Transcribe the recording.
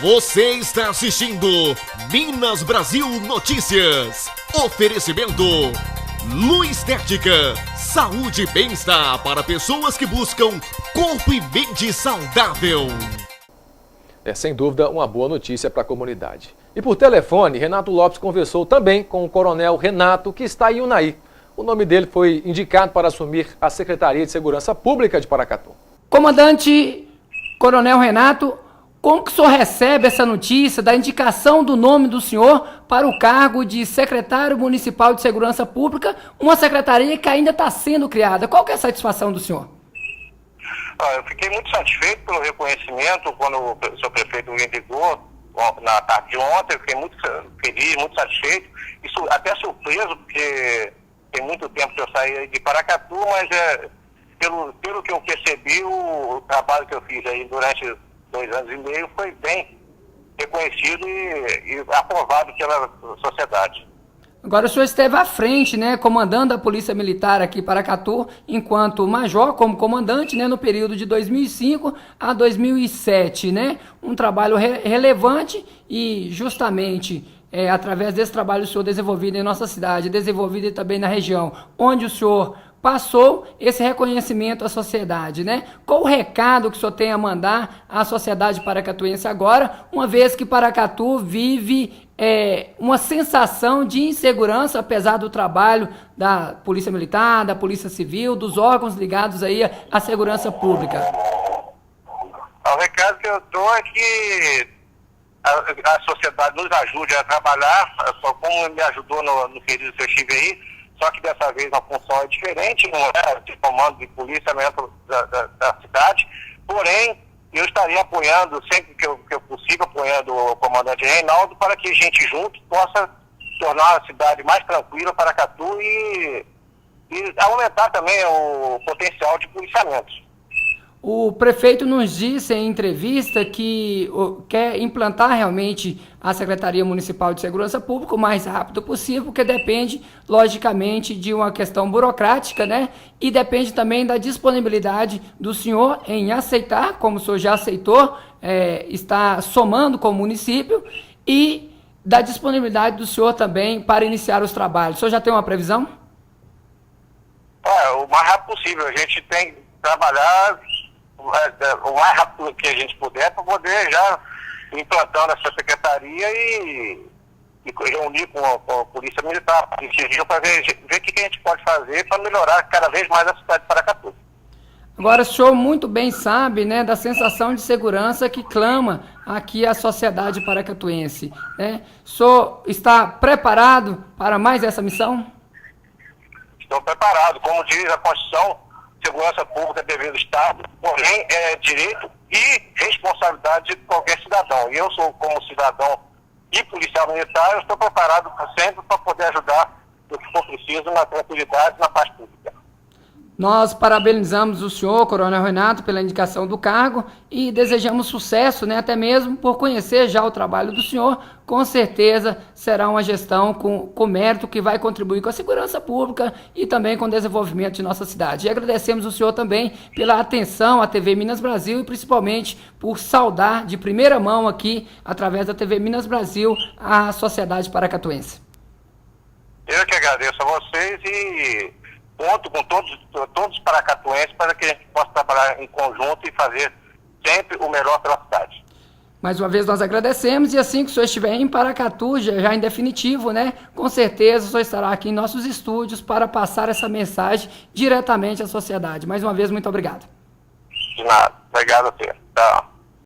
Você está assistindo Minas Brasil Notícias. Oferecimento Lu Estética, saúde e bem-estar para pessoas que buscam corpo e mente saudável. É sem dúvida uma boa notícia para a comunidade. E por telefone, Renato Lopes conversou também com o coronel Renato, que está em Unai. O nome dele foi indicado para assumir a Secretaria de Segurança Pública de Paracatu. Comandante Coronel Renato, como que o senhor recebe essa notícia da indicação do nome do senhor para o cargo de secretário municipal de segurança pública, uma secretaria que ainda está sendo criada? Qual que é a satisfação do senhor? Eu fiquei muito satisfeito pelo reconhecimento quando o senhor prefeito me ligou na tarde de ontem. Eu fiquei muito feliz, muito satisfeito. Isso até surpreso, porque tem muito tempo que eu saí de Paracatu, mas pelo que eu percebi, o trabalho que eu fiz aí durante 2 anos e meio foi bem reconhecido e aprovado pela sociedade. Agora o senhor esteve à frente, né, comandando a Polícia Militar aqui em Paracatu, enquanto major, como comandante, né, no período de 2005 a 2007, né, um trabalho relevante e justamente através desse trabalho o senhor desenvolvido em nossa cidade, desenvolvido também na região, onde o senhor passou esse reconhecimento à sociedade, né? Qual o recado que o senhor tem a mandar à sociedade paracatuense agora, uma vez que Paracatu vive uma sensação de insegurança, apesar do trabalho da Polícia Militar, da Polícia Civil, dos órgãos ligados aí à segurança pública? O recado que eu dou é que a sociedade nos ajude a trabalhar, como me ajudou no período que eu estive aí, só que dessa vez a função é diferente, não é de comando de policiamento da cidade, porém eu estaria apoiando, sempre que eu possível, apoiando o comandante Reinaldo para que a gente juntos possa tornar a cidade mais tranquila para Paracatu e aumentar também o potencial de policiamento. O prefeito nos disse em entrevista que quer implantar realmente a Secretaria Municipal de Segurança Pública o mais rápido possível, porque depende, logicamente, de uma questão burocrática, né? E depende também da disponibilidade do senhor em aceitar, como o senhor já aceitou, está somando com o município, e da disponibilidade do senhor também para iniciar os trabalhos. O senhor já tem uma previsão? O mais rápido possível. A gente tem que trabalhar o mais rápido que a gente puder para poder já implantando essa secretaria e reunir com a Polícia Militar, para ver o que a gente pode fazer para melhorar cada vez mais a cidade de Paracatu. Agora, o senhor muito bem sabe, né, da sensação de segurança que clama aqui a sociedade paracatuense, né? O senhor está preparado para mais essa missão? Estou preparado. Como diz a Constituição, segurança pública é dever do Estado, porém é direito e responsabilidade de qualquer cidadão. E eu sou, como cidadão e policial militar, eu estou preparado sempre para poder ajudar no que for preciso, na tranquilidade e na paz pública. Nós parabenizamos o senhor, Coronel Renato, pela indicação do cargo e desejamos sucesso, né, até mesmo por conhecer já o trabalho do senhor. Com certeza será uma gestão com mérito que vai contribuir com a segurança pública e também com o desenvolvimento de nossa cidade. E agradecemos o senhor também pela atenção à TV Minas Brasil e principalmente por saudar de primeira mão aqui, através da TV Minas Brasil, a sociedade paracatuense. Eu que agradeço a vocês e conto com todos os paracatuenses para que a gente possa trabalhar em conjunto e fazer sempre o melhor pela cidade. Mais uma vez nós agradecemos e assim que o senhor estiver em Paracatu, já em definitivo, né, com certeza o senhor estará aqui em nossos estúdios para passar essa mensagem diretamente à sociedade. Mais uma vez, muito obrigado. De nada. Obrigado a você. Tchau.